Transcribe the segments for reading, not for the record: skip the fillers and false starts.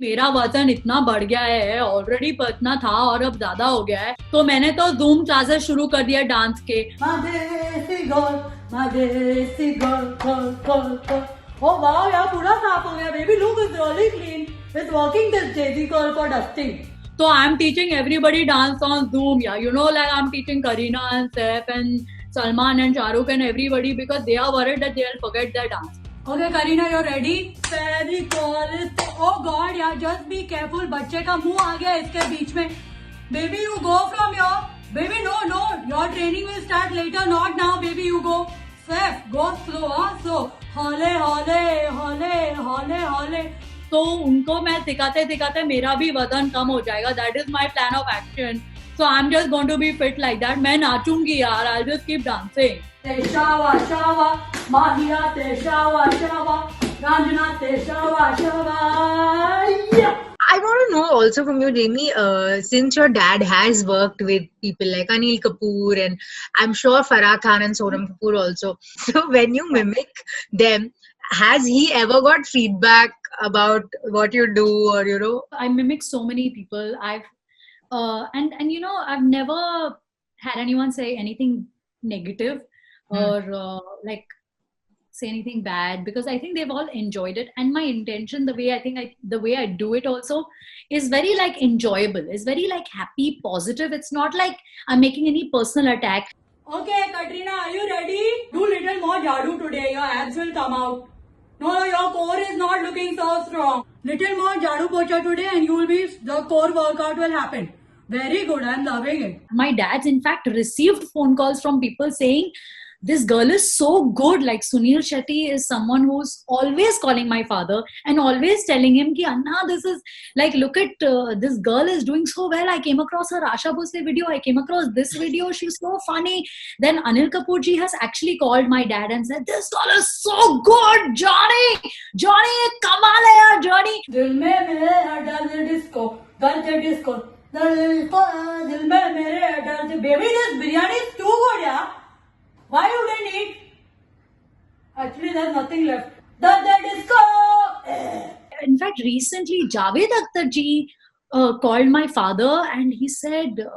मेरा वजन इतना बढ़ गया है, ऑलरेडी इतना था और अब ज्यादा हो गया है, तो मैंने तो जूम क्लासेस शुरू कर दिया डांस के। ओ वाह यार, पूरा साफ हो गया baby, look is really clean, it's working this Daisy curl for dusting. So I'm teaching everybody dance on Zoom. Yeah, you know, like I'm teaching Kareena and Saif and Salman and Shahrukh and everybody because they are worried that they'll forget their dance. Okay, Kareena, you're ready? Very cool. Oh God, yeah, just be careful. बच्चे का मुंह आ गया इसके बीच में. Baby, you go from here. Baby, no. Your training will start later, not now. Baby, you go. Saif, go slow, huh? Slow. हौले. तो उनको मैं सिखाते सिखाते मेरा भी वजन कम हो जाएगा. That is my plan of action. So I am just going to be fit like that. मैं नाचूंगी यार. I just keep dancing. शावा माहिया ते शावा रंजना ते Shava. I want to know also from you, Jamie, since your dad has worked with people like Anil Kapoor and I'm sure Farah Khan and Sonam Kapoor also. So when you mimic them, has he ever got feedback about what you do or, you know? I mimic so many people. And you know, I've never had anyone say anything negative or like say anything bad, because I think they've all enjoyed it, and my intention, the way I do it also is very like enjoyable, is very like happy, positive. It's not like I'm making any personal attack. Okay, Katrina, are you ready? Do little more jadoo today. Your abs will come out. No, your core is not looking so strong. Little more jadoo pocha today and the core workout will happen. Very good, I'm loving it. My dad's in fact received phone calls from people saying, this girl is so good. Like Sunil Shetty is someone who's always calling my father and always telling him, ki, Anna, this is like, look at this girl is doing so well. I came across her Asha Bhosle video. I came across this video. She's so funny. Then Anil Kapoor ji has actually called my dad and said, this girl is so good, Johnny, kamal hai yaar, Johnny. Dil mein mere dal disco, dil mein mere dal. Baby, this biryani is too good, yeah. Why you didn't eat? Actually, there's nothing left. The disco! In fact, recently, Javed Akhtar ji called my father and he said,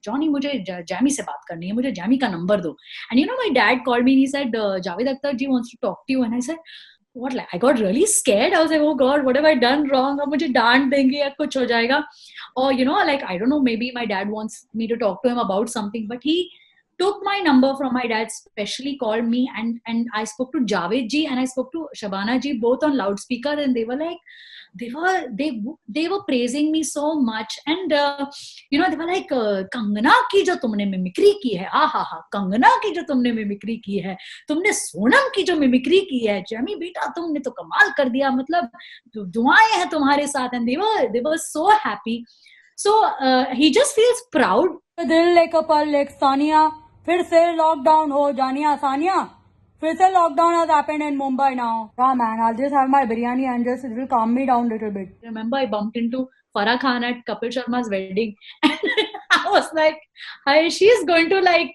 Johnny, मुझे Jamie से बात करनी है, मुझे Jamie का number दो. And you know, my dad called me and he said, Javed Akhtar ji wants to talk to you. And I said, what? Like, I got really scared. I was like, oh God, what have I done wrong? अब मुझे डांट देंगे या कुछ हो जाएगा. Or, you know, like, I don't know, maybe my dad wants me to talk to him about something, but he took my number from my dad, specially called me, and I spoke to Javed ji and I spoke to Shabana ji both on loudspeaker, and they were like, they were praising me so much, and you know, they were like, Kangana ki jo tumne mimicry ki hai, ha, Kangana ki jo tumne mimicry ki hai, tumne Sonam ki jo mimicry ki hai, Jamie beta tumne to kamal kar diya, matlab दुआएं हैं तुम्हारे साथ. And they were so happy. So he just feels proud. दिल लेकर पल lake Sania, फिर से lockdown हो जानिया सानिया, फिर से lockdown has happened in Mumbai now. Yeah man, I'll just have my biryani and just it will calm me down a little bit. Remember, I bumped into Farah Khan at Kapil Sharma's wedding and I was like, hi, she's going to like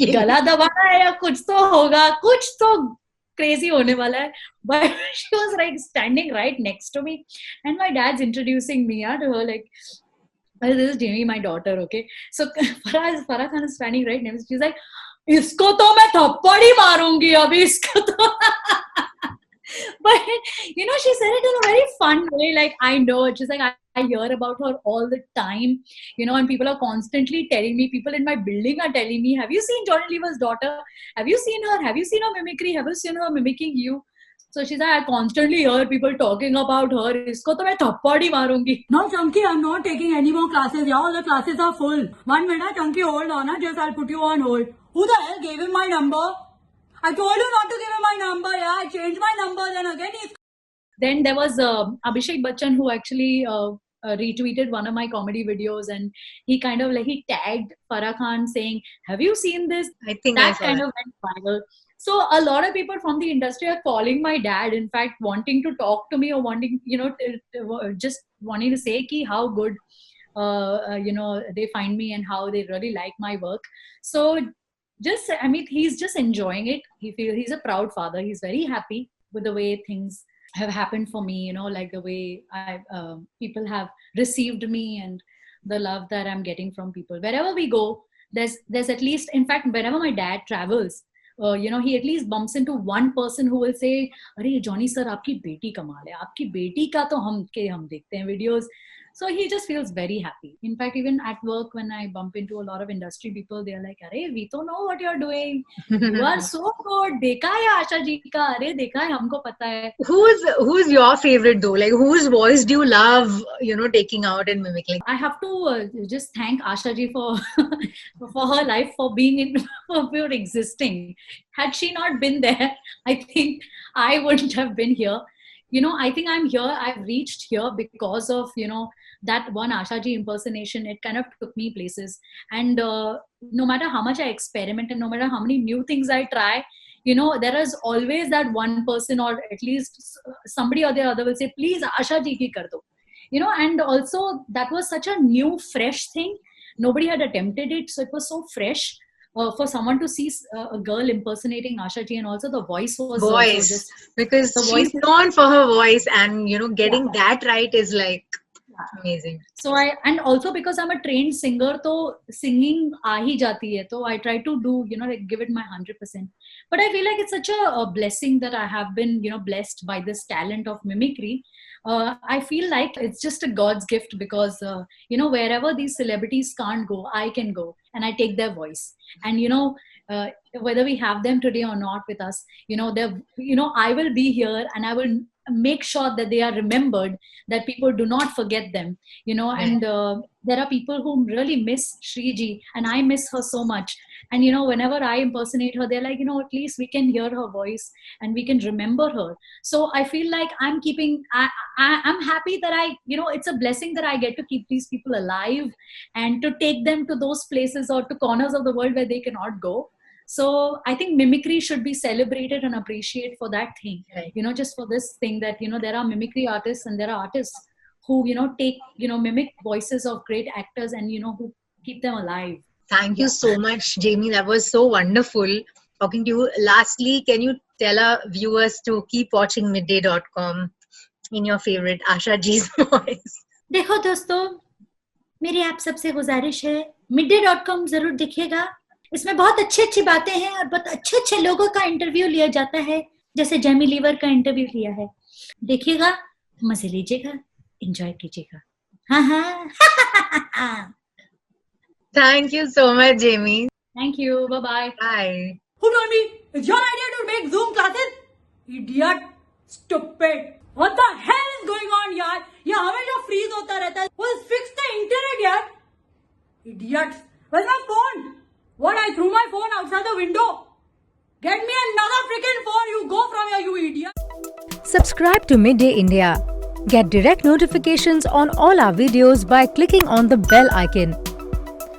गला दबाना है या कुछ तो होगा, कुछ तो crazy होने वाला है. But she was like standing right next to me and my dad's introducing me to her like, well, this is Jamie, my daughter, okay? So Farah Khan is standing right next. She's like, इसको तो मैं थप्पड़ ही मारूंगी अभी इसको तो. But you know, she said it in a very fun way. Like, I know it. She's like, I hear about her all the time, you know, and people are constantly telling me, people in my building are telling me, have you seen Johnny Lever's daughter? Have you seen her? Have you seen her mimicry? Have you seen her mimicking you? So she's like, I constantly hear people talking about her. इसको तो मैं थप्पड़ ही मारूंगी. No, Chunky, I'm not taking any more classes. Yeah, all the classes are full. 1 minute, Chunky, hold on. Just I'll put you on hold. Who the hell gave him my number? I told you not to give him my number. Yeah, I changed my number. Then again, Then there was Abhishek Bachchan who actually retweeted one of my comedy videos, and he kind of like, he tagged Farah Khan saying, have you seen this? I think that kind of went viral. So a lot of people from the industry are calling my dad, in fact, wanting to talk to me or wanting, you know, just wanting to say ki how good, you know, they find me and how they really like my work. So just, I mean, he's just enjoying it. He's a proud father. He's very happy with the way things have happened for me, like the way people have received me, and the love that I'm getting from people wherever we go. There's at least, in fact, whenever my dad travels, he at least bumps into one person who will say, अरे Johnny sir आपकी बेटी कमाल है, आपकी बेटी का तो हम देखते हैं videos. So he just feels very happy. In fact, even at work, when I bump into a lot of industry people, they're like, "अरे, we don't know what you're doing. You are so good. देखा है आशा जी का, अरे देखा है, हमको पता है." Who's your favorite though? Like, whose voice do you love, taking out and mimicking? I have to just thank Asha ji for for her life, for being for existing. Had she not been there, I think I wouldn't have been here. I think I'm here. I've reached here because of that one Asha ji impersonation. It kind of took me places, and no matter how much I experiment and no matter how many new things I try, there is always that one person, or at least somebody or the other, will say, "Please, Asha ji ki kar do." And also that was such a new, fresh thing. Nobody had attempted it, so it was so fresh. For someone to see a girl impersonating Asha ji, and also the voice was just, because she's known for her voice, and getting that right is like amazing. So and also because I'm a trained singer, so singing aa hi jati hai, so I try to do like give it my 100%. But I feel like it's such a blessing that I have been blessed by this talent of mimicry. I feel like it's just a God's gift, because wherever these celebrities can't go, I can go, and I take their voice. And whether we have them today or not with us, I will be here, and I will make sure that they are remembered, that people do not forget them. And there are people who really miss Shriji, and I miss her so much. And whenever I impersonate her, they're like, at least we can hear her voice and we can remember her. So I feel like I'm happy that it's a blessing that I get to keep these people alive and to take them to those places or to corners of the world where they cannot go. So I think mimicry should be celebrated and appreciated for that thing. Right. Just for this thing that there are mimicry artists, and there are artists who take mimic voices of great actors, and who keep them alive. Thank you so much, Jamie. That was so wonderful talking to you. Lastly, can you tell our viewers to keep watching midday.com in your favorite Asha Ji's voice? देखो दोस्तों, मेरी आप सबसे गुजारिश है, midday.com जरूर दिखेगा. इसमें बहुत अच्छी बातें हैं और बहुत अच्छे लोगों का इंटरव्यू लिया जाता है, जैसे जेमी लीवर का इंटरव्यू लिया है. देखिएगा, मजे लीजिएगा, एंजॉय कीजिएगा. हाँ. Thank you so much, Jamie. Thank you. Bye-bye. Bye. Who told me it's your idea to make Zoom classes? Idiot. Stupid. What the hell is going on, yaar? ये हमेशा freeze होता रहता है. Well, fix the internet, yaar. Idiots. Where's my phone? What? I threw my phone outside the window. Get me another freaking phone. You go from here, you idiot. Subscribe to Midday India. Get direct notifications on all our videos by clicking on the bell icon.